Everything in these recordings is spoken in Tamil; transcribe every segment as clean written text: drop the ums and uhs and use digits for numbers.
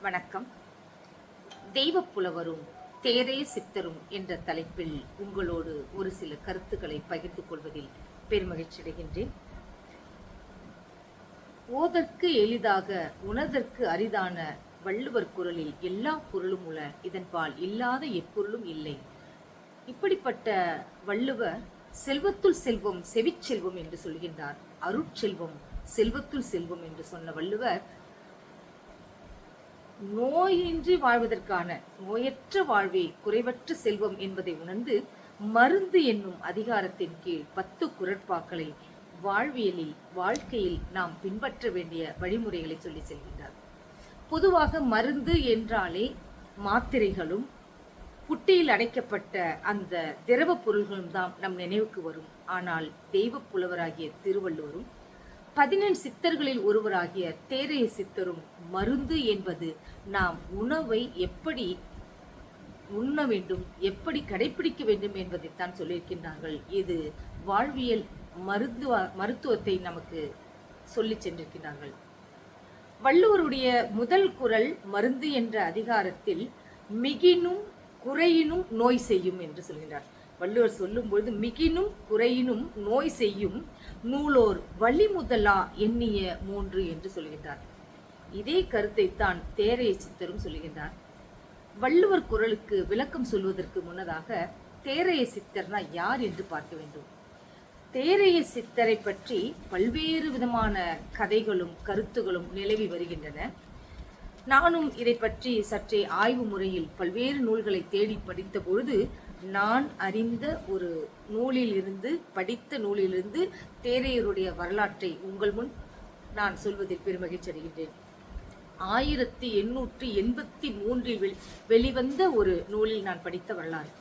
வணக்கம். தெய்வப்புலவரும் தேரே சித்தரும் என்ற தலைப்பில் உங்களோடு ஒரு சில கருத்துக்களை பகிர்ந்து கொள்வதில் பெருமகிழ்ச்சியடைகின்றேன். ஓதற்கு எளிதாக உணர்தற்கு அரிதான வள்ளுவர் குரலில் எல்லா பொருளும் உள, இதன்பால் இல்லாத எப்பொருளும் இல்லை. இப்படிப்பட்ட வள்ளுவர் செல்வத்துள் செல்வம் செவிச்செல்வம் என்று சொல்கின்றார். அருட்செல்வம் செல்வத்துள் செல்வம் என்று சொன்ன வள்ளுவர் நோயின்றி வாழ்வதற்கான நோயற்ற வாழ்வே குறைவற்ற செல்வம் என்பதை உணர்ந்து மருந்து என்னும் அதிகாரத்தின் கீழ் 10 குறட்பாக்களை வாழ்வியலில் வாழ்க்கையில் நாம் பின்பற்ற வேண்டிய வழிமுறைகளை சொல்லி செல்கின்றார். பொதுவாக மருந்து என்றாலே மாத்திரைகளும் புட்டியில் அடைக்கப்பட்ட அந்த திரவ பொருள்களும் தான் நம் நினைவுக்கு வரும். ஆனால் தெய்வ புலவராகிய திருவள்ளுவரும் 14 சித்தர்களில் ஒருவராகிய தேரைய சித்தரும் மருந்து என்பது நாம் உணவை எப்படி உண்ண வேண்டும், எப்படி கடைபிடிக்க வேண்டும் என்பதைத்தான் சொல்லியிருக்கின்றார்கள். இது வாழ்வியல் மருத்துவத்தை நமக்கு சொல்லி சென்றிருக்கிறார்கள். வள்ளுவருடைய முதல் குறள் மருந்து என்ற அதிகாரத்தில் மிகினும் குறையினும் நோய் செய்யும் என்று சொல்கின்றார். வள்ளுவர் சொல்லும் பொழுது மிகினும் குறையினும் நோய் செய்யும் நூலோர் வழி முதலா எண்ணிய 3 என்று சொல்கின்றார். இதே கருத்தைத்தான் தேரைய சித்தரும் சொல்கின்றார். வள்ளுவர் குறளுக்கு விளக்கம் சொல்வதற்கு முன்னதாக தேரைய சித்தர்னா யார் என்று பார்க்க வேண்டும். தேரைய சித்தரை பற்றி பல்வேறு விதமான கதைகளும் கருத்துகளும் நிலவி வருகின்றன. நானும் இதை பற்றி சற்றே ஆய்வு முறையில் பல்வேறு நூல்களை தேடி படித்த பொழுது நான் அறிந்த ஒரு படித்த நூலிலிருந்து தேரையருடைய வரலாற்றை உங்கள் முன் நான் சொல்வதில் பெருமகிழ்ச்சி அடைகின்றேன். 1883 வெளிவந்த ஒரு நூலில் நான் படித்த வரலாறு.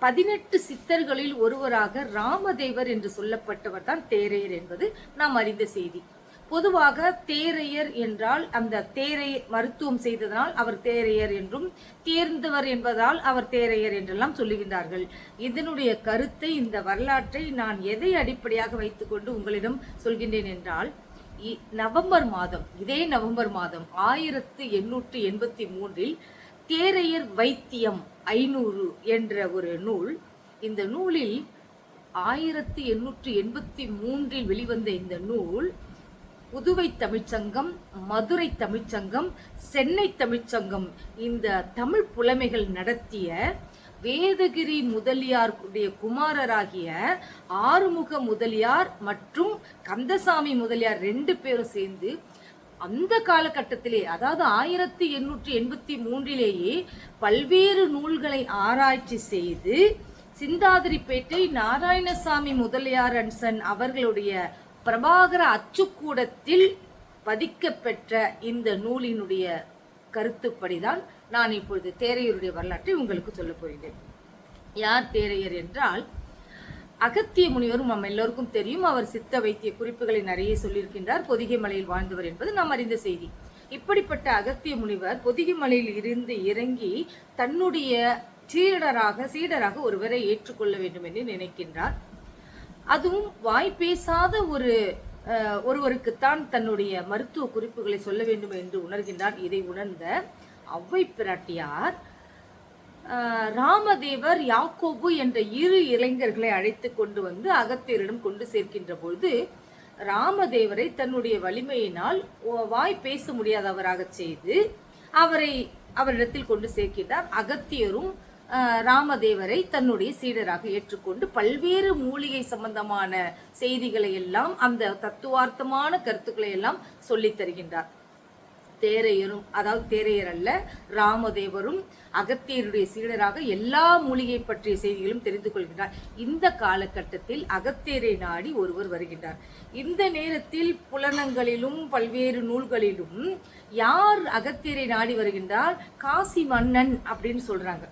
18 சித்தர்களில் ஒருவராக ராமதேவர் என்று சொல்லப்பட்டவர் தான் தேரையர் என்பது நாம் அறிந்த செய்தி. பொதுவாக தேரையர் என்றால் அந்த தேரை மருத்துவம் செய்ததனால் அவர் தேரையர் என்றும், தேர்ந்தவர் என்பதால் அவர் தேரையர் என்றெல்லாம் சொல்லுகின்றார்கள். இதனுடைய கருத்தை, இந்த வரலாற்றை நான் எதை அடிப்படையாக வைத்துக்கொண்டு உங்களிடம் சொல்கின்றேன் என்றால், இதே நவம்பர் மாதம் 1883 தேரையர் வைத்தியம் 500 என்ற ஒரு நூல். இந்த நூலில் 1883 வெளிவந்த இந்த நூல் புதுவை தமிழ்ச்சங்கம், மதுரை தமிழ்ச்சங்கம், சென்னை தமிழ்ச்சங்கம் இந்த தமிழ் புலமைகள் நடத்திய வேதகிரி முதலியாருடைய குமாரராகிய ஆறுமுக முதலியார் மற்றும் கந்தசாமி முதலியார் 2 பேரும் சேர்ந்து அந்த காலகட்டத்திலே, அதாவது 1883 பல்வேறு நூல்களை ஆராய்ச்சி செய்து சிந்தாதிரிப்பேட்டை நாராயணசாமி முதலியார் அன்சன் அவர்களுடைய பிரபாகர அச்சுக்கூடத்தில் பதிக்கப்பெற்ற இந்த நூலினுடைய கருத்துப்படிதான் நான் இப்பொழுது தேரையருடைய வரலாற்றை உங்களுக்கு சொல்ல போகிறேன். யார் தேரையர் என்றால், அகத்திய முனிவரும் நம்ம எல்லோருக்கும் தெரியும். அவர் சித்த வைத்திய குறிப்புகளை நிறைய சொல்லியிருக்கின்றார். பொதிகை மலையில் வாழ்ந்தவர் என்பது நாம் அறிந்த செய்தி. இப்படிப்பட்ட அகத்திய முனிவர் பொதிகை மலையில் இருந்து இறங்கி தன்னுடைய சீடராக ஒருவரை ஏற்றுக்கொள்ள வேண்டும் என்று நினைக்கின்றார். அதுவும் வாய் பேசாத ஒருவருக்குத்தான் தன்னுடைய மருத்துவ குறிப்புகளை சொல்ல வேண்டும் என்று உணர்கின்றார். இதை உணர்ந்த அவ்வை பிராட்டியார் ராமதேவர், யாக்கோபு என்ற 2 இளைஞர்களை அழைத்து கொண்டு வந்து அகத்தியரிடம் கொண்டு சேர்க்கின்ற பொழுது ராமதேவரை தன்னுடைய வலிமையினால் வாய் பேச முடியாதவராக செய்து அவரிடத்தில் கொண்டு சேர்க்கின்றார். அகத்தியரும் ராமதேவரை தன்னுடைய சீடராக ஏற்றுக்கொண்டு பல்வேறு மூலிகை சம்பந்தமான செய்திகளை எல்லாம், அந்த தத்துவார்த்தமான கருத்துக்களை எல்லாம் சொல்லித் தருகின்றார். தேரையரும், அதாவது தேரையர் அல்ல, ராமதேவரும் அகத்தியருடைய சீடராக எல்லா மூலிகை பற்றிய செய்திகளும் தெரிந்து கொள்கின்றார். இந்த காலகட்டத்தில் அகத்தியரை நாடி ஒருவர் வருகின்றார். இந்த நேரத்தில் புலனங்களிலும் பல்வேறு நூல்களிலும் யார் அகத்தியரை நாடி வருகின்றார்? காசி மன்னன் அப்படின்னு சொல்றாங்க.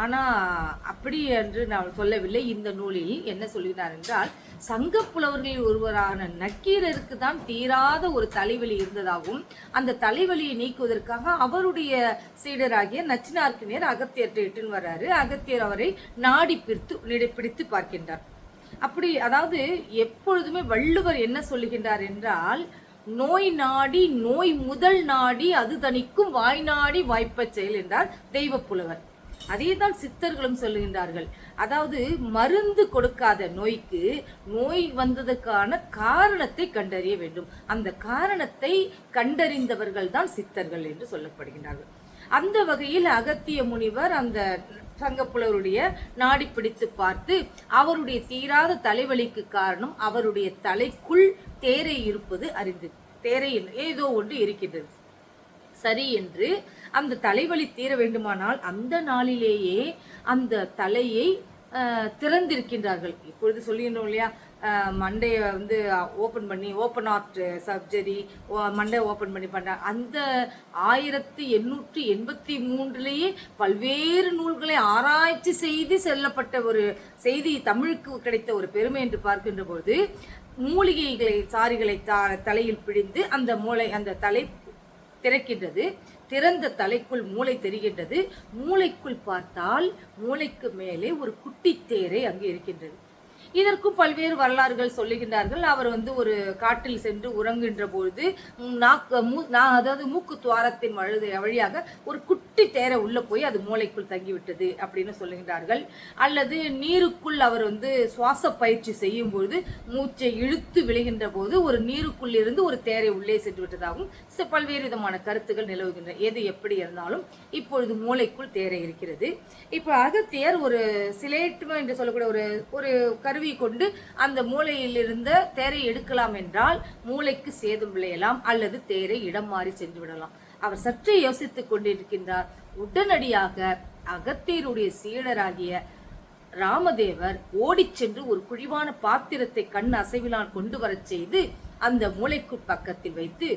ஆனால் அப்படி என்று நான் சொல்லவில்லை. இந்த நூலில் என்ன சொல்கிறார் என்றால், சங்க புலவர்களில் ஒருவரான நக்கீரருக்கு தான் தீராத ஒரு தலைவலி இருந்ததாகவும், அந்த தலைவலியை நீக்குவதற்காக அவருடைய சீடராகிய நச்சினார்க்கினியர் அகத்தியர்கிட்ட இட்டுன்னு வர்றாரு. அகத்தியர் அவரை நாடி பிடித்து பார்க்கின்றார். அப்படி, அதாவது எப்பொழுதுமே வள்ளுவர் என்ன சொல்லுகின்றார் என்றால், நோய் நாடி நோய் முதல் நாடி அது தணிக்கும் வாய் நாடி வாய்ப்பச் செயல் என்றார் தெய்வ புலவர். அதே தான் சித்தர்களும் சொல்லுகின்றார்கள். அதாவது மருந்து கொடுக்காத நோய்க்கு நோய் வந்ததற்கான காரணத்தை கண்டறிய வேண்டும். அந்த காரணத்தை கண்டறிந்தவர்கள் தான் சித்தர்கள் என்று சொல்லப்படுகின்றார்கள். அந்த வகையில் அகத்திய முனிவர் அந்த சங்கப்புலவருடைய நாடி பிடித்து பார்த்து அவருடைய தீராத தலைவலிக்கு காரணம் அவருடைய தலைக்குள் தேரை இருப்பது அறிந்து, தேரை ஏதோ ஒன்று இருக்கின்றது சரி என்று அந்த தலைவலி தீர வேண்டுமானால் அந்த நாளிலேயே அந்த தலையை திறந்திருக்கின்றார்கள். இப்பொழுது சொல்லுகின்றோம் இல்லையா, மண்டையை வந்து ஓப்பன் பண்ணி ஓப்பன் ஹார்ட் சர்ஜரி மண்டை ஓப்பன் பண்ணி பண்ண அந்த 1883 பல்வேறு நூல்களை ஆராய்ச்சி செய்து செல்லப்பட்ட ஒரு செய்தி தமிழுக்கு கிடைத்த ஒரு பெருமை என்று பார்க்கின்ற போது மூலிகைகளை சாரிகளை தலையில் பிடிந்து அந்த மூளை அந்த தலை திறக்கின்றது. திறந்த தலைக்குள் மூளை தெரிகின்றது. மூளைக்குள் பார்த்தால் மூளைக்கு மேலே ஒரு குட்டி தேரை அங்கே இருக்கின்றது. இதற்கும் பல்வேறு வரலாறுகள் சொல்லுகின்றார்கள். அவர் வந்து ஒரு காட்டில் சென்று உறங்குகின்ற பொழுது அதாவது மூக்கு துவாரத்தின் வழியாக ஒரு குட்டி தேரை உள்ள போய் அது மூளைக்குள் தங்கிவிட்டது அப்படின்னு சொல்லுகின்றார்கள். அல்லது நீருக்குள் அவர் வந்து சுவாச பயிற்சி செய்யும் பொழுது மூச்சை இழுத்து விழுகின்ற போது ஒரு நீருக்குள் இருந்து ஒரு தேரை உள்ளே சென்று விட்டதாகவும் பல்வேறு விதமான கருத்துக்கள் நிலவுகின்றன. எது எப்படி இருந்தாலும் இப்பொழுது மூளைக்குள் தேரை இருக்கிறது. இப்போ அகத்தியர் ஒரு சிலேட்மோ என்று சொல்லக்கூடிய ஒரு கருவி கொண்டு அந்த மூளையில் இருந்த தேரை எடுக்கலாம் என்றால் மூளைக்கு சேதம் விளையலாம் அல்லது தேரை இடம் மாறி சென்று விடலாம். அவர் சற்றே யோசித்துக் கொண்டிருக்கின்றார். உடனடியாக அகத்தியருடைய சீடராகிய ராமதேவர் ஓடிச் சென்று ஒரு குழிவான பாத்திரத்தை கண் அசைவிலான் கொண்டு வரச் செய்து அந்த மூளைக்கு பக்கத்தில் வைத்து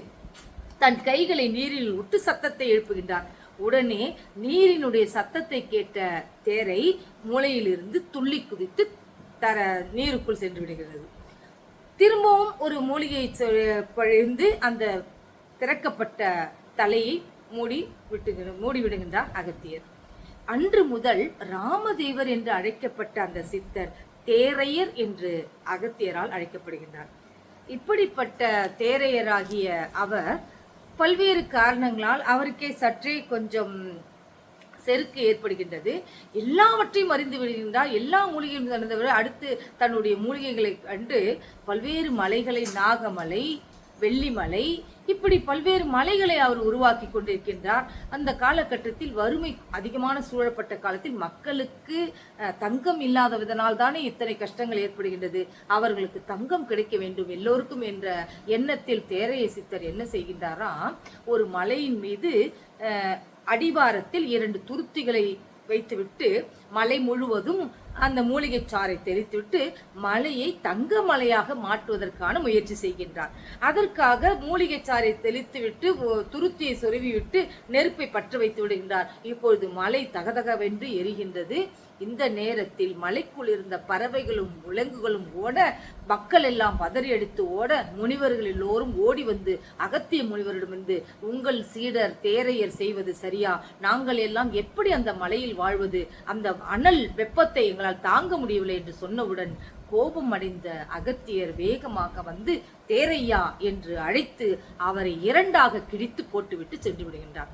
தன் கைகளை நீரில் விட்டு சத்தத்தை எழுப்புகின்றார். உடனே நீரினுடைய சத்தத்தை கேட்ட தேரை மூளையிலிருந்து துள்ளி குதித்து நீருக்குள் சென்று விடுகிறது. திரும்பவும் ஒரு மூலிகை பழிந்து அந்த திறக்கப்பட்ட தலையை மூடி விடுகின்றார் அகத்தியர். அன்று முதல் ராமதேவர் என்று அழைக்கப்பட்ட அந்த சித்தர் தேரையர் என்று அகத்தியரால் அழைக்கப்படுகின்றார். இப்படிப்பட்ட தேரையராகிய அவர் பல்வேறு காரணங்களால் அவருக்கே சற்றே கொஞ்சம் செருக்கு ஏற்படுகின்றது. எல்லாவற்றையும் அறிந்து விடுகின்றார். எல்லா மூலிகையும் நடந்தவர் அடுத்து தன்னுடைய மூலிகைகளை கண்டு பல்வேறு மலைகளை, நாகமலை, வெள்ளிமலை, இப்படி பல்வேறு மலைகளை அவர் உருவாக்கி கொண்டிருக்கின்றார். அந்த காலகட்டத்தில் வறுமை அதிகமான சூழப்பட்ட காலத்தில் மக்களுக்கு தங்கம் இல்லாததனால் தானே இத்தனை கஷ்டங்கள் ஏற்படுகின்றது. அவர்களுக்கு தங்கம் கிடைக்க வேண்டும் எல்லோருக்கும் என்ற எண்ணத்தில் தேரைய சித்தர் என்ன செய்கின்றாராம், ஒரு மலையின் மீது அடிவாரத்தில் 2 துருத்திகளை வைத்துவிட்டு மலை முழுவதும் அந்த மூலிகை சாறை தெளித்துவிட்டு மலையை தங்க மலையாக மாற்றுவதற்கான முயற்சி செய்கின்றார். அதற்காக மூலிகை சாறை தெளித்துவிட்டு துருத்தியை சொருவிவிட்டு நெருப்பை பற்ற வைத்து விடுகின்றார். இப்பொழுது மலை தகதகவென்று எரிகின்றது. இந்த நேரத்தில் மலைக்குள் இருந்த பறவைகளும் விலங்குகளும் ஓட, மக்கள் எல்லாம் பதறி அடித்து ஓட, முனிவர்கள் எல்லோரும் ஓடி வந்து அகத்திய முனிவரிடமிருந்து, உங்கள் சீடர் தேரையர் செய்வது சரியா? நாங்கள் எல்லாம் எப்படி அந்த மலையில் வாழ்வது? அந்த அனல் வெப்பத்தை எங்களால் தாங்க முடியவில்லை என்று சொன்னவுடன் கோபம் அடைந்த அகத்தியர் வேகமாக வந்து தேரையா என்று அழைத்து அவரை 2ஆக கிழித்து போட்டுவிட்டு சென்று விடுகின்றார்.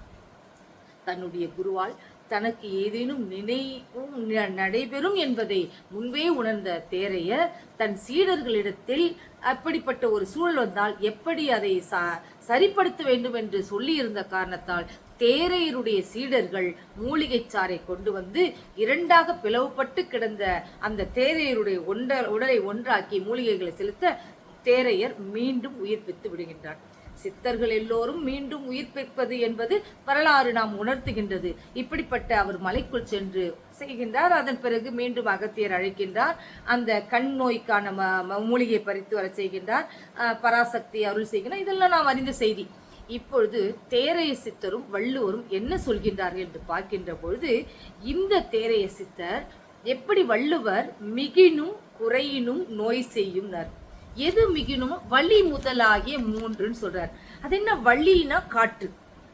தன்னுடைய குருவால் தனக்கு ஏதேனும் நினைவும் நடைபெறும் என்பதை முன்பே உணர்ந்த தேரையர் தன் சீடர்களிடத்தில் அப்படிப்பட்ட ஒரு சூழல் வந்தால் எப்படி அதை சரிப்படுத்த வேண்டும் என்று சொல்லியிருந்த காரணத்தால் தேரையருடைய சீடர்கள் மூலிகை சாறை கொண்டு வந்து 2ஆக பிளவுபட்டு கிடந்த அந்த தேரையருடைய உடலை ஒன்றாக்கி மூலிகைகளை செலுத்த தேரையர் மீண்டும் உயிர்ப்பித்து விடுகின்றார். சித்தர்கள் எல்லோரும் மீண்டும் உயிர்ப்பிப்பது என்பது வரலாறு நாம் உணர்த்துகின்றது. இப்படிப்பட்ட அவர் மலைக்குள் சென்று செய்கின்றார். அதன் பிறகு மீண்டும் அகத்தியர் அழைக்கின்றார். அந்த கண் நோய்க்கான மூலிகை பறித்து வர செய்கின்றார். பராசக்தி அருள் செய்கின்றார். இதெல்லாம் நாம் அறிந்த செய்தி. இப்பொழுது தேரைய சித்தரும் வள்ளுவரும் என்ன சொல்கின்றார்கள் என்று பார்க்கின்ற பொழுது, இந்த தேரைய சித்தர் எப்படி வள்ளுவர் மிகினும் குறையினும் நோய் செய்யும், எது மிகினும் வலி முதலாகிய 3ன்னு சொல்றார். அது என்ன? வலினா காற்று,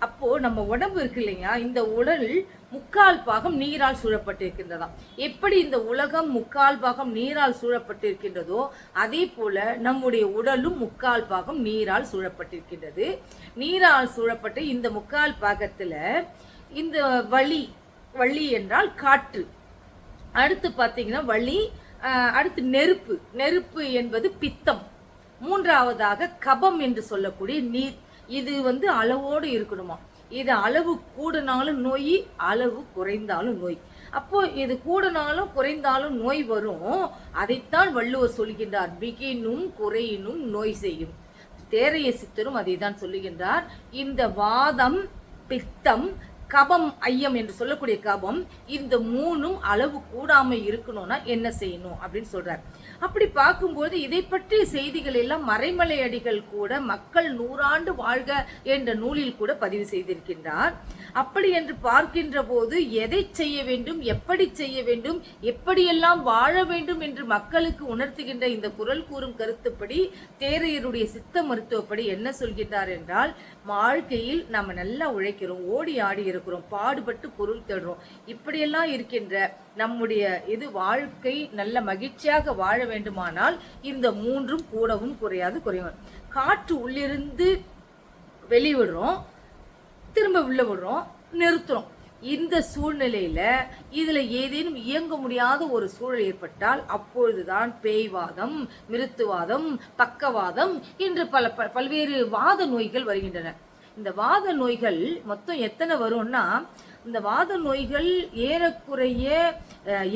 அப்போ நம்ம உடம்பு இருக்கு இல்லையா, இந்த உடல் முக்கால் பாகம் நீரால் சூழப்பட்டிருக்கின்றதாம். எப்படி இந்த உலகம் முக்கால் பாகம் நீரால் சூழப்பட்டிருக்கின்றதோ அதே போல நம்முடைய உடலும் முக்கால் பாகம் நீரால் சூழப்பட்டிருக்கின்றது. நீரால் சூழப்பட்டு இந்த முக்கால் பாகத்துல இந்த வளி என்றால் காற்று, அடுத்து பார்த்தீங்கன்னா வளி, அடுத்து நெருப்பு என்பது பித்தம், மூன்றாவதாக கபம் என்று சொல்லக்கூடிய நீர். இது அளவோடு இருக்கணுமா. இது அளவு கூடினாலும் நோய், அளவு குறைந்தாலும் நோய். அப்போ இது கூடினாலும் குறைந்தாலும் நோய் வரும். அதைத்தான் வள்ளுவர் சொல்கின்றார், மிகினும் குறையினும் நோய் செய்யும். தேரைய சித்தரும் அதை தான் சொல்லுகின்றார். இந்த வாதம், பித்தம், கபம், ஐயம் என்று சொல்லக்கூடிய கபம், இந்த மூணும் அளவு கூடாம இருக்கணும்னா என்ன செய்யணும் அப்படின்னு சொல்றார். அப்படி பார்க்கும்போது இதை பற்றிய செய்திகள் எல்லாம் மறைமலை அடிகள் கூட மக்கள் 100 ஆண்டு வாழ்க என்ற நூலில் கூட பதிவு செய்திருக்கின்றார். அப்படி என்று பார்க்கின்ற போது எதை செய்ய வேண்டும், எப்படி செய்ய வேண்டும், எப்படியெல்லாம் வாழ வேண்டும் என்று மக்களுக்கு உணர்த்துகின்ற இந்த குரல் கூறும் கருத்துப்படி தேரையருடைய சித்த மருத்துவப்படி என்ன சொல்கின்றார் என்றால், வாழ்க்கையில் நம்ம நல்லா உழைக்கிறோம், ஓடி ஆடி இருக்கிறோம், பாடுபட்டு பொருள் தேடுறோம், இப்படியெல்லாம் இருக்கின்ற நம்முடைய வாழ்க்கை நல்ல மகிழ்ச்சியாக வாழ வேண்டுமானால் இந்த மூன்றும் கூடவும் குறையாது குறையும். காற்று உள்ளிருந்து வெளிவிடுறோம், திரும்ப உள்ள விடுறோம், நிறுத்துறோம். இந்த சூழ்நிலையில இதுல ஏதேனும் இயங்க முடியாத ஒரு சூழல் ஏற்பட்டால் அப்பொழுதுதான் பேய்வாதம், மிருத்துவாதம், பக்கவாதம் என்று பல்வேறு வாத நோய்கள் வருகின்றன. இந்த வாத நோய்கள் மொத்தம் எத்தனை வரும்னா, இந்த வாத நோய்கள் ஏறக்குறைய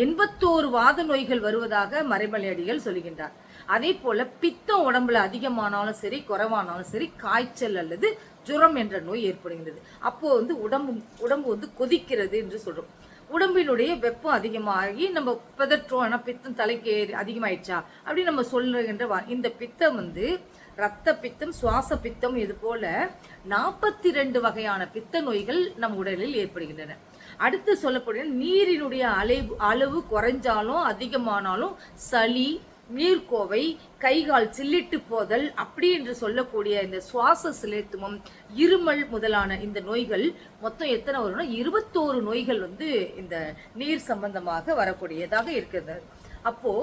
81 வாத நோய்கள் வருவதாக மறைமலை அடிகள் சொல்லுகின்றார். அதே போல பித்தம் உடம்புல அதிகமானாலும் சரி குறைவானாலும் சரி காய்ச்சல் அல்லது ஜுரம் என்ற நோய் ஏற்படுகின்றது. அப்போ உடம்பு கொதிக்கிறது என்று சொல்றோம். உடம்பினுடைய வெப்பம் அதிகமாகி நம்ம பிதற்றோம், ஆனா பித்தம் தலைக்கு அதிகமாயிடுச்சா அப்படின்னு நம்ம சொல்லுகின்ற இந்த பித்தம் ரத்த பித்தம், சுவாச பித்தம், இது போல 42 வகையான பித்த நோய்கள் நம் உடலில் ஏற்படுகின்றன. அடுத்து சொல்லக்கூடிய நீரினுடைய அளவு குறைஞ்சாலும் அதிகமானாலும் சளி, நீர்க்கோவை, கைகால் சில்லிட்டு போதல் அப்படி என்று சொல்லக்கூடிய இந்த சுவாச சிலேத்துமம், இருமல் முதலான இந்த நோய்கள் மொத்தம் எத்தனை வரும்னா 21 நோய்கள் இந்த நீர் சம்பந்தமாக வரக்கூடியதாக இருக்கிறது. அப்போ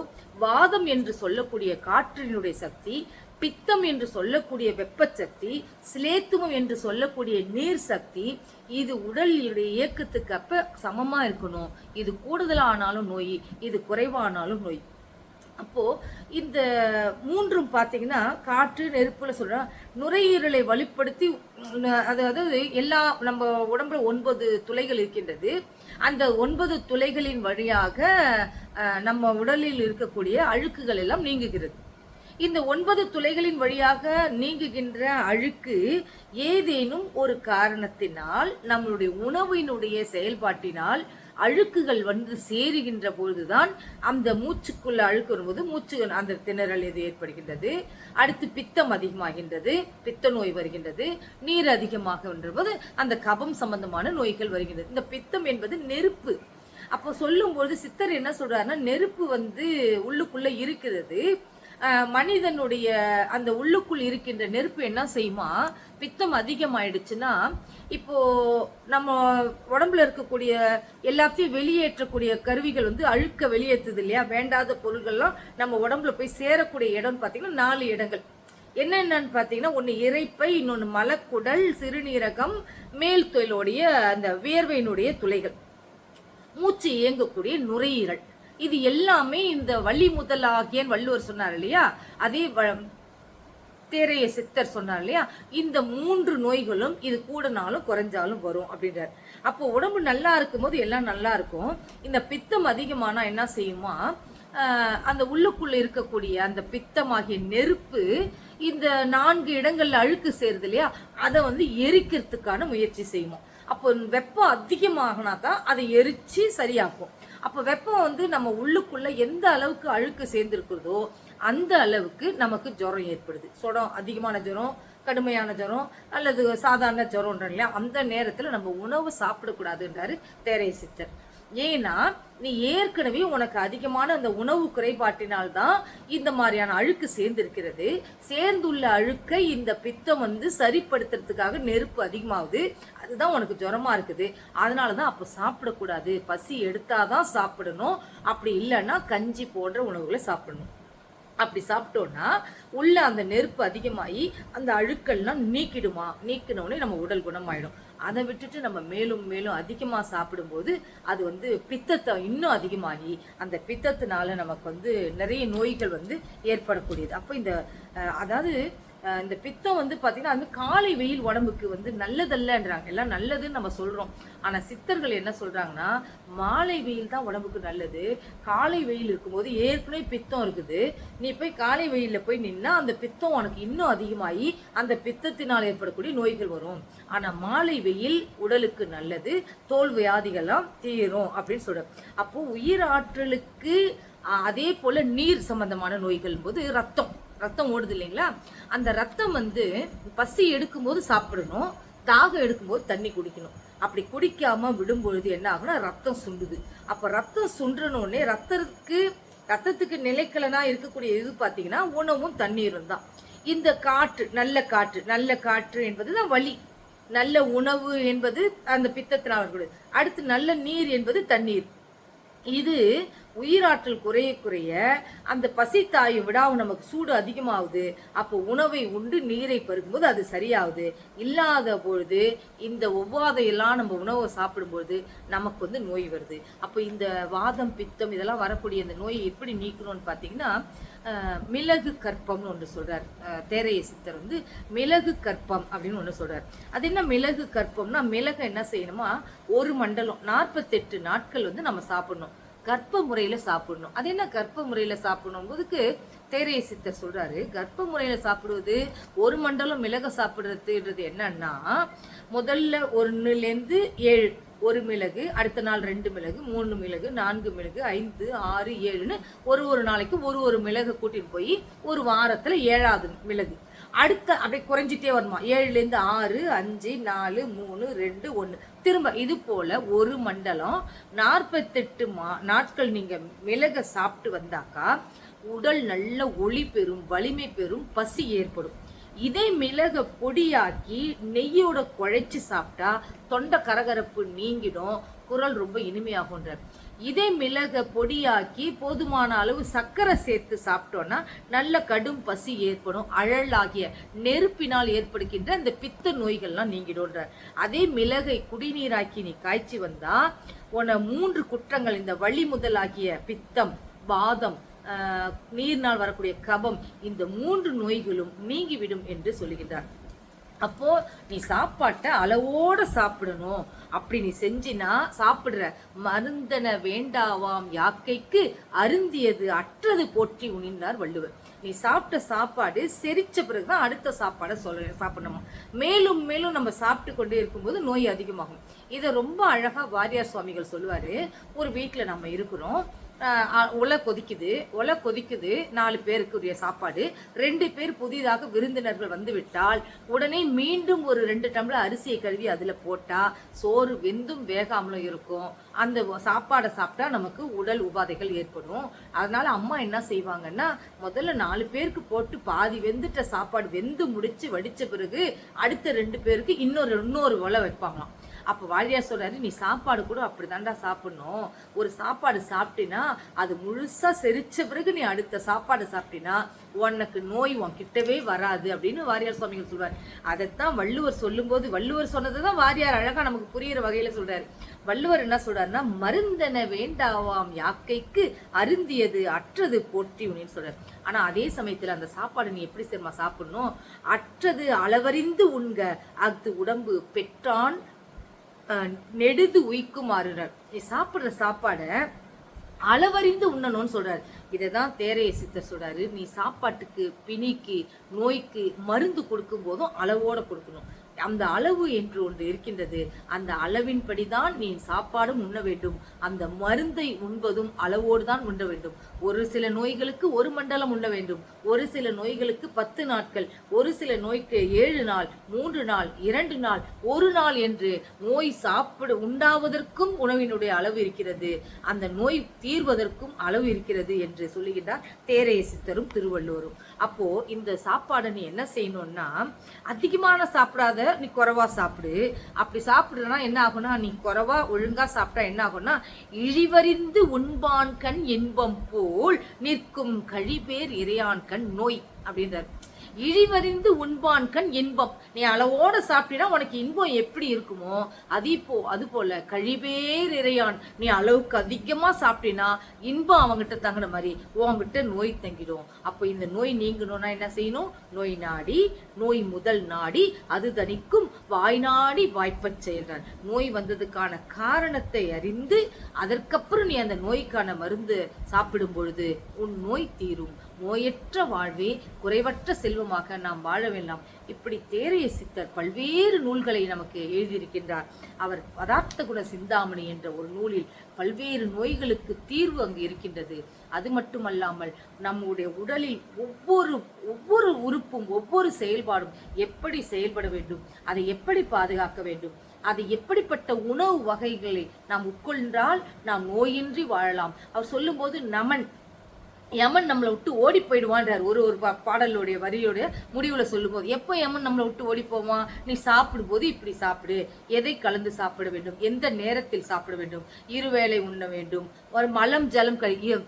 வாதம் என்று சொல்லக்கூடிய காற்றினுடைய சக்தி, பித்தம் என்று சொல்லக்கூடிய வெப்ப சக்தி, சிலேத்துமம் என்று சொல்லக்கூடிய நீர் சக்தி, இது உடலுடைய இயக்கத்துக்கு அப்ப சமமா இருக்கணும். இது கூடுதலானாலும் நோய், இது குறைவானாலும் நோய். அப்போ இந்த மூன்றும் பார்த்தீங்கன்னா காற்று, நெருப்புல சொல்ற நுரையீரலை வலுப்படுத்தி, அதாவது எல்லா நம்ம உடம்புல 9 துளைகள் இருக்கின்றது. அந்த 9 துளைகளின் வழியாக நம்ம உடலில் இருக்கக்கூடிய அழுக்குகள் எல்லாம் நீங்குகிறது. இந்த 9 துளைகளின் வழியாக நீங்குகின்ற அழுக்கு ஏதேனும் ஒரு காரணத்தினால், நம்மளுடைய உணவினுடைய செயல்பாட்டினால் அழுக்குகள் சேருகின்ற பொழுதுதான் அந்த மூச்சுக்குள்ள அழுக்கு வரும்போது மூச்சு அந்த திணறல் இது ஏற்படுகின்றது. அடுத்து பித்தம் அதிகமாகின்றது, பித்த நோய் வருகின்றது. நீர் அதிகமாகின்ற போது அந்த கபம் சம்பந்தமான நோய்கள் வருகின்றது. இந்த பித்தம் என்பது நெருப்பு. அப்போ சொல்லும்போது சித்தர் என்ன சொல்றாருன்னா, நெருப்பு உள்ளுக்குள்ள இருக்கிறது. மனிதனுடைய அந்த உள்ளுக்குள் இருக்கின்ற நெருப்பு என்ன செய்யுமா, பித்தம் அதிகமாயிடுச்சுன்னா இப்போ நம்ம உடம்புல இருக்கக்கூடிய எல்லாத்தையும் வெளியேற்றக்கூடிய கருவிகள் அழுக்க வெளியேற்றுது இல்லையா, வேண்டாத பொருள்கள்லாம் நம்ம உடம்புல போய் சேரக்கூடிய இடம் பார்த்தீங்கன்னா 4 இடங்கள். என்னென்னு பார்த்தீங்கன்னா, ஒன்று இரைப்பை, இன்னொன்று மலக்குடல், சிறுநீரகம், மேல் தொழிலுடைய அந்த வியர்வையினுடைய துளைகள், மூச்சு இயங்கக்கூடிய நுரையீரல், இது எல்லாமே இந்த வள்ளி முதலாகிய வள்ளுவர் சொன்னார் இல்லையா, அதே தேரைய சித்தர் சொன்னார் இல்லையா, இந்த 3 நோய்களும் இது கூடனாலும் குறைஞ்சாலும் வரும் அப்படின்றார். அப்போ உடம்பு நல்லா இருக்கும்போது எல்லாம் நல்லா இருக்கும். இந்த பித்தம் அதிகமானா என்ன செய்யுமா, அந்த உள்ளுக்குள்ள இருக்கக்கூடிய அந்த பித்தமாகிய நெருப்பு இந்த 4 இடங்கள்ல அழுக்கு சேருது இல்லையா, அதை எரிக்கிறதுக்கான முயற்சி செய்யுமா. அப்போ வெப்பம் அதிகமாகனா தான் அதை எரிச்சு சரியாக்கும். அப்போ வெப்பம் நம்ம உள்ளுக்குள்ள எந்த அளவுக்கு அழுக்கு சேர்ந்திருக்கிறதோ அந்த அளவுக்கு நமக்கு ஜுரம் ஏற்படுது. அதிகமான ஜுரம், கடுமையான ஜுரம் அல்லது சாதாரண ஜுரம்ன்ற இல்லையா, அந்த நேரத்தில் நம்ம உணவு சாப்பிடக்கூடாதுன்றாரு தேரைய சித்தர். ஏன்னா நீ ஏற்கனவே உனக்கு அதிகமான அந்த உணவு குறைபாட்டினால்தான் இந்த மாதிரியான அழுக்கு சேர்ந்திருக்கிறது. சேர்ந்துள்ள அழுக்கை இந்த பித்தம் சரிப்படுத்துறதுக்காக நெருப்பு அதிகமாகுது. அதுதான் உனக்கு ஜுரமா இருக்குது. அதனாலதான் அப்ப சாப்பிடக்கூடாது. பசி எடுத்தாதான் சாப்பிடணும். அப்படி இல்லைன்னா கஞ்சி போன்ற உணவுகளை சாப்பிடணும். அப்படி சாப்பிட்டோம்னா உள்ள அந்த நெருப்பு அதிகமாகி அந்த அழுக்கள்லாம் நீக்கினோடனே நம்ம உடல் குணமாயிடும். அதை விட்டுட்டு நம்ம மேலும் மேலும் அதிகமாக சாப்பிடும்போது அது பித்தத்தை இன்னும் அதிகமாகி அந்த பித்தத்தினால நமக்கு நிறைய நோய்கள் ஏற்படக்கூடியது. அப்போ அதாவது இந்த பித்தம் பார்த்தீங்கன்னா அது காலை வெயில் உடம்புக்கு நல்லதல்லன்றாங்க. எல்லாம் நல்லதுன்னு நம்ம சொல்கிறோம். ஆனால் சித்தர்கள் என்ன சொல்கிறாங்கன்னா மாலை வெயில் தான் உடம்புக்கு நல்லது. காலை வெயில் இருக்கும்போது ஏற்கனவே பித்தம் இருக்குது. நீ போய் காலை வெயிலில் போய் நின்னா அந்த பித்தம் உனக்கு இன்னும் அதிகமாகி அந்த பித்தத்தினால் ஏற்படக்கூடிய நோய்கள் வரும். ஆனால் மாலை வெயில் உடலுக்கு நல்லது, தோல் வியாதிகள்லாம் தீரும் அப்படின்னு சொல்ற. அப்போ உயிர் ஆற்றலுக்கு அதே போல நீர் சம்பந்தமான நோய்கள் போது ரத்தம் ஓடுது இல்லைங்களா, அந்த ரத்தம் பசி எடுக்கும்போது சாப்பிடணும், தாகம் எடுக்கும்போது தண்ணி குடிக்கணும். அப்படி குடிக்காம விடும்பொழுது என்ன ஆகுனா ரத்தம் சுண்டுது. அப்ப ரத்தம் சுன்றனோடனே ரத்தத்துக்கு நிலைக்கலனா இருக்கக்கூடிய இது பார்த்தீங்கன்னா உணவும் தண்ணீரும் தான். இந்த நல்ல காற்று என்பதுதான் வலி, நல்ல உணவு என்பது அந்த பித்தத்தினால் வரக்கூடியது. அடுத்து நல்ல நீர் என்பது தண்ணீர். இது உயிராற்றல் குறைய குறைய அந்த பசித்தாயும் விடாவும் நமக்கு சூடு அதிகமாகுது. அப்போ உணவை உண்டு நீரை பருகும்போது அது சரியாகுது. இல்லாத பொழுது இந்த ஒவ்வாதையெல்லாம் நம்ம உணவை சாப்பிடும்போது நமக்கு நோய் வருது. அப்போ இந்த வாதம் பித்தம் இதெல்லாம் வரக்கூடிய இந்த நோயை எப்படி நீக்கணும்னு பார்த்தீங்கன்னா மிளகு கற்பம்னு ஒன்று சொல்றார் தேரைய சித்தர். மிளகு கற்பம் அப்படின்னு ஒன்று சொல்றார். அது என்ன மிளகு கற்பம்னா, மிளகு என்ன செய்யணுமா, ஒரு மண்டலம் 48 நாட்கள் நம்ம சாப்பிடணும். கர்ப்ப முறையில சாப்பிடணும். அது என்ன கர்ப்ப முறையில சாப்பிடணும் போதுக்கு தேரைய சித்தர் சொல்றாரு, கர்ப்ப முறையில சாப்பிடுவது ஒரு மண்டலம் மிளக சாப்பிடுறதுன்றது என்னன்னா, முதல்ல 1லேருந்து 7 ஒரு மிளகு, அடுத்த நாள் 2 மிளகு, 3 மிளகு, 4 மிளகு, 5, 6, 7ன்னு ஒரு நாளைக்கு ஒரு மிளகு கூட்டிட்டு போய் ஒரு வாரத்துல 7வது மிளகு அடுத்த அப்படியே குறைஞ்சிட்டே வருமா. 7லேருந்து 6, 5, 4, 3, 2, 1 திரும்ப இது போல ஒரு மண்டலம் 48 நாட்கள் நீங்க மிளக சாப்பிட்டு வந்தாக்கா உடல் நல்ல ஒளி பெறும், வலிமை பெறும், பசி ஏற்படும். இதே மிளக பொடியாக்கி நெய்யோட குழைச்சி சாப்பிட்டா தொண்டை கரகரப்பு நீங்கிடும், குரல் ரொம்ப இனிமையாகுன்றார். இதே மிளக பொடியாக்கி போதுமான அளவு சர்க்கரை சேர்த்து சாப்பிட்டோம்னா நல்ல கடும் பசி ஏற்படும், அழல் ஆகிய நெருப்பினால் ஏற்படுகின்ற இந்த பித்த நோய்கள்லாம் நீங்கிடும்ன்றார். அதே மிளகை குடிநீராக்கி நீ காய்ச்சி வந்தா உன 3 குற்றங்கள், இந்த வலி முதலாகிய பித்தம், வாதம், நீர்னால் வரக்கூடிய கபம், இந்த 3 நோய்களும் நீங்கிவிடும் என்று சொல்லுகின்றார். அப்போ நீ சாப்பாட்டை அளவோட சாப்பிடணும். அப்படி நீ செஞ்சினா சாப்பிடுற மருந்தன வேண்டாவாம் யாக்கைக்கு அருந்தியது அற்றது போற்றி உணிந்தார் வள்ளுவர். நீ சாப்பிட்ட சாப்பாடு செரிச்ச பிறகுதான் அடுத்த சாப்பாடை சாப்பிடணுமா. மேலும் மேலும் நம்ம சாப்பிட்டு கொண்டே இருக்கும்போது நோய் அதிகமாகும். இதை ரொம்ப அழகா வாரியார் சுவாமிகள் சொல்லுவாரு. ஒரு வீட்டுல நம்ம இருக்கிறோம், ஒலை கொதிக்குது 4 பேருக்குரிய சாப்பாடு. 2 பேர் புதிதாக விருந்தினர்கள் வந்து விட்டால் உடனே மீண்டும் ஒரு 2 டம்ளர் அரிசியை கழுவி அதுல போட்டா சோறு வெந்தும் வேகாமலும் இருக்கும். அந்த சாப்பாடை சாப்பிட்டா நமக்கு உடல் உபாதைகள் ஏற்படும். அதனால அம்மா என்ன செய்வாங்கன்னா முதல்ல 4 பேருக்கு போட்டு பாதி வெந்துட்ட சாப்பாடு வெந்து முடிச்சு வடிச்ச பிறகு அடுத்த 2 பேருக்கு இன்னொரு ஒலை வைப்பாங்களாம். அப்போ வாரியார் சொல்றாரு, நீ சாப்பாடு கூட அப்படிதான்டா சாப்பிடணும். ஒரு சாப்பாடு சாப்பிட்டினா அது முழுசா செரிச்ச பிறகு நீ அடுத்த சாப்பாடு சாப்பிட்டினா உனக்கு நோய் உன் கிட்டவே வராது அப்படின்னு வாரியார் சுவாமிகள் சொல்வார். அதைத்தான் வள்ளுவர் சொல்லும்போது, வள்ளுவர் சொன்னதுதான் வாரியார் அழகா நமக்கு புரியுற வகையில சொல்றாரு. வள்ளுவர் என்ன சொல்றாருன்னா, மருந்தன வேண்டாவாம் யாக்கைக்கு அருந்தியது அற்றது போற்றி உனின்னு சொல்றாரு. ஆனா அதே சமயத்துல அந்த சாப்பாடு நீ எப்படி தெரியுமா சாப்பிடணும், அற்றது அளவறிந்து உண்க அஃது உடம்பு பெற்றான் நெடுது உயிக்குமாறுறார். நீ சாப்பிடுற சாப்பாடை அளவறிந்து உண்ணணும்னு சொல்றாரு. இதைதான் தேரைய சித்தர் சொல்றாரு, நீ சாப்பாட்டுக்கு பிணிக்கு நோய்க்கு மருந்து கொடுக்கும் போதும் அளவோட கொடுக்கணும். அந்த அளவு என்று ஒன்று இருக்கின்றது. அந்த அளவின்படிதான் நீ சாப்பாடும் உண்ண வேண்டும். அந்த மருந்தை உண்பதும் அளவோடு தான் உண்ண வேண்டும். ஒரு சில நோய்களுக்கு 1 மண்டலம் உண்ண வேண்டும், ஒரு சில நோய்களுக்கு 10 நாட்கள், ஒரு சில நோய்க்கு 7 நாள், 3 நாள், 2 நாள், 1 நாள் என்று நோய் உண்டாவதற்கும் உணவினுடைய அளவு இருக்கிறது, அந்த நோய் தீர்வதற்கும் அளவு இருக்கிறது என்று சொல்லுகின்றார் தேரைய சித்தரும் திருவள்ளுவரும். அப்போ இந்த சாப்பாடை நீ என்ன செய்யணும்னா, அதிகமான சாப்பிடாத, நீ குறைவா சாப்பிடு. அப்படி சாப்பிடுனா என்ன ஆகும்னா, நீ குறைவா ஒழுங்கா சாப்பிட்டா என்ன ஆகும்னா, இழிவறிந்து உண்பான் கண் இன்பம் போல் நிற்கும் கழிபேர் இறையான் கண் நோய் அப்படின்றார். இழிவறிந்து உண்பான் கண் இன்பம். நீ அளவோட சாப்பிட்டீன்னா உனக்கு இன்பம் எப்படி இருக்குமோ அது போல கழிபேர் இறையான், நீ அளவுக்கு அதிகமா சாப்பிட்டீன்னா இன்பம் அவங்ககிட்ட தங்கின மாதிரி உங்ககிட்ட நோய் தங்கிடும். அப்போ இந்த நோய் நீங்கணும்னா என்ன செய்யணும்? நோய் நாடி, நோய் முதல் நாடி அது தணிக்கும் வாய் நாடி வாய்ப்பச் செயல்றான். நோய் வந்ததுக்கான காரணத்தை அறிந்து அதற்கப்புறம் நீ அந்த நோய்க்கான மருந்து சாப்பிடும் பொழுது உன் நோய் தீரும். நோயற்ற வாழ்வே குறைவற்ற செல்வமாக நாம் வாழ வேண்டாம். இப்படி தேரைய சித்தர் பல்வேறு நூல்களை நமக்கு எழுதியிருக்கின்றார். அவர் பதார்த்த குண சிந்தாமணி என்ற ஒரு நூலில் பல்வேறு நோய்களுக்கு தீர்வு அங்கு இருக்கின்றது. அது மட்டுமல்லாமல் நம்முடைய உடலில் ஒவ்வொரு உறுப்பும் ஒவ்வொரு செயல்பாடும் எப்படி செயல்பட வேண்டும், அதை எப்படி பாதுகாக்க வேண்டும், அது எப்படிப்பட்ட உணவு வகைகளை நாம் உட்கொண்டால் நாம் நோயின்றி வாழலாம். அவர் சொல்லும்போது யமன் நம்மளை விட்டு ஓடி போயிடுவான்றார். ஒரு பாடலுடைய வரியோடைய முடிவுல சொல்லும் போது, எப்போ யமன் நம்மளை விட்டு ஓடி போவான்? நீ சாப்பிடும் போது இப்படி சாப்பிடு, எதை கலந்து சாப்பிட வேண்டும், எந்த நேரத்தில் சாப்பிட வேண்டும், இருவேளை உண்ண வேண்டும், ஒரு மலம் ஜலம்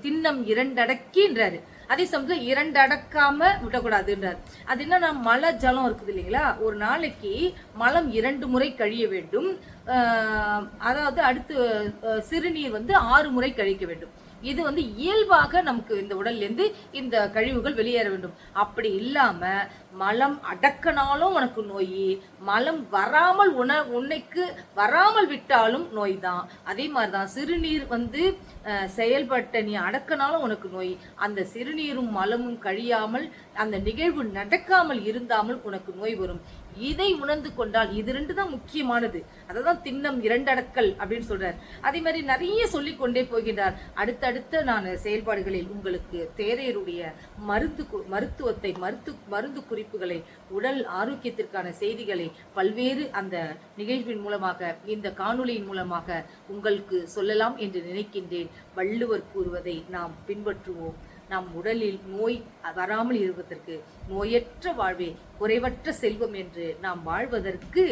தின்னம் 2 அடக்கின்றாரு. அதே சமயத்தில் 2 அடக்காம விடக்கூடாதுன்றார். அது என்னன்னா, மல ஜலம் இருக்குது இல்லைங்களா, ஒரு நாளைக்கு மலம் 2 முறை கழிய வேண்டும். அதாவது அடுத்து சிறுநீர் 6 முறை கழிக்க வேண்டும். இது இயல்பாக நமக்கு இந்த உடல்லேருந்து இந்த கழிவுகள் வெளியேற வேண்டும். அப்படி இல்லாம மலம் அடக்கினாலும் உனக்கு நோய், மலம் வராமல் உன்னைக்கு வராமல் விட்டாலும் நோய் தான். அதே மாதிரிதான் சிறுநீர் செயல்பட்ட நீ அடக்கினாலும் உனக்கு நோய். அந்த சிறுநீரும் மலமும் கழியாமல் அந்த நிகழ்வு நடக்காமல் இருந்தாமல் உனக்கு நோய் வரும். இதை உணர்ந்து கொண்டால் இது 2 தான் முக்கியமானது. அதான் தின்னம் 2 அடக்கல் அப்படின்னு சொல்றார். அதே மாதிரி நிறைய சொல்லிக் கொண்டே போகின்றார். அடுத்தடுத்த நான் செயல்பாடுகளில் உங்களுக்கு தேரையருடைய மருத்துவத்தை மருந்து குறிப்புகளை, உடல் ஆரோக்கியத்திற்கான செய்திகளை பல்வேறு அந்த நிகழ்வின் மூலமாக, இந்த காணொளியின் மூலமாக உங்களுக்கு சொல்லலாம் என்று நினைக்கின்றேன். வள்ளுவர் கூறுவதை நாம் பின்பற்றுவோம். நம் உடலில் நோய் வராமல் இருப்பதற்கு, நோயற்ற வாழ்வே குறைவற்ற செல்வம் என்று நாம் வாழ்வதற்கு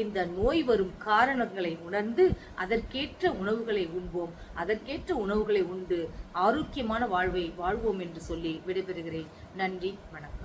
இந்த நோய் வரும் காரணங்களை உணர்ந்து அதற்கேற்ற உணவுகளை உண்போம். அதற்கேற்ற உணவுகளை உண்டு ஆரோக்கியமான வாழ்வை வாழ்வோம் என்று சொல்லி விடைபெறுகிறேன். நன்றி, வணக்கம்.